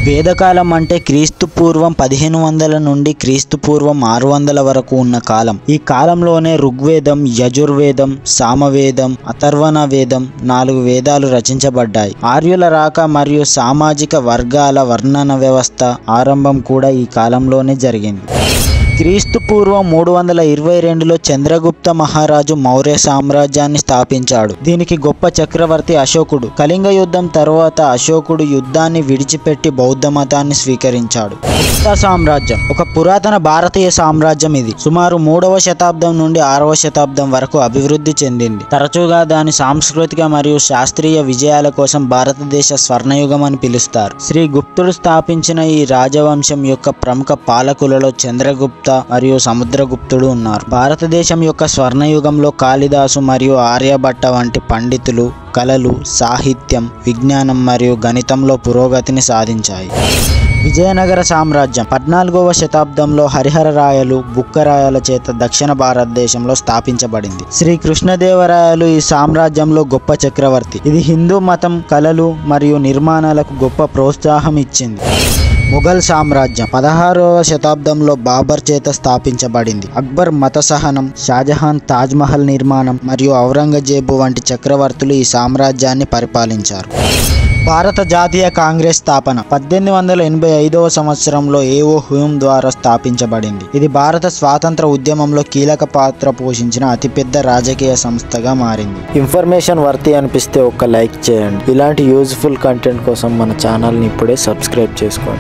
వేదకాలం అంటే క్రీస్తు పూర్వం 1500 నుండి క్రీస్తు పూర్వం 600 వరకు ఉన్న కాలం. ఈ కాలంలోనే ఋగ్వేదం, యజుర్వేదం, సామవేదం, అథర్వణ వేదం 4 వేదాలు రచించబడ్డాయి. ఆర్యుల రాక మరియు సామాజిక వర్గాల వర్ణన వ్యవస్థ ఆరంభం కూడా ఈ కాలంలోనే జరిగింది. క్రీస్తు పూర్వం 322లో చంద్రగుప్త మహారాజు మౌర్య సామ్రాజ్యాన్ని స్థాపించాడు. దీనికి గొప్ప చక్రవర్తి అశోకుడు. కళింగ యుద్ధం తర్వాత అశోకుడు యుద్ధాన్ని విడిచిపెట్టి బౌద్ధ మతాన్ని స్వీకరించాడు. గుప్తా సామ్రాజ్యం ఒక పురాతన భారతీయ సామ్రాజ్యం. ఇది సుమారు 3వ శతాబ్దం నుండి 6వ శతాబ్దం వరకు అభివృద్ధి చెందింది. తరచుగా దాని సాంస్కృతిక మరియు శాస్త్రీయ విజయాల కోసం భారతదేశ స్వర్ణయుగం అని పిలుస్తారు. శ్రీ గుప్తుడు స్థాపించిన ఈ రాజవంశం యొక్క ప్రముఖ పాలకులలో చంద్రగుప్త మరియు సముద్రగుప్తుడు ఉన్నారు. భారతదేశం యొక్క స్వర్ణయుగంలో కాళిదాసు మరియు ఆర్యభట్ట వంటి పండితులు కళలు, సాహిత్యం, విజ్ఞానం మరియు గణితంలో పురోగతిని సాధించాయి. విజయనగర సామ్రాజ్యం 14వ శతాబ్దంలో హరిహరరాయలు, బుక్కరాయల చేత దక్షిణ భారతదేశంలో స్థాపించబడింది. శ్రీ కృష్ణదేవరాయలు ఈ సామ్రాజ్యంలో గొప్ప చక్రవర్తి. ఇది హిందూ మతం, కళలు మరియు నిర్మాణాలకు గొప్ప ప్రోత్సాహం ఇచ్చింది. ముఘల్ సామ్రాజ్యం 16వ శతాబ్దంలో బాబర్ చేత స్థాపించబడింది. అక్బర్ మత సహనం, షాజహాన్ తాజ్మహల్ నిర్మాణం మరియు ఔరంగజేబు వంటి చక్రవర్తులు ఈ సామ్రాజ్యాన్ని పరిపాలించారు. భారత జాతీయ కాంగ్రెస్ స్థాపన 1885వ సంవత్సరంలో ఏఓ హ్యూమ్ ద్వారా స్థాపించబడింది. ఇది భారత స్వాతంత్ర ఉద్యమంలో కీలక పాత్ర పోషించిన అతిపెద్ద రాజకీయ సంస్థగా మారింది. ఇన్ఫర్మేషన్ వర్తి అనిపిస్తే ఒక లైక్ చేయండి. ఇలాంటి యూజ్ఫుల్ కంటెంట్ కోసం మన ఛానల్ని ఇప్పుడే సబ్స్క్రైబ్ చేసుకోండి.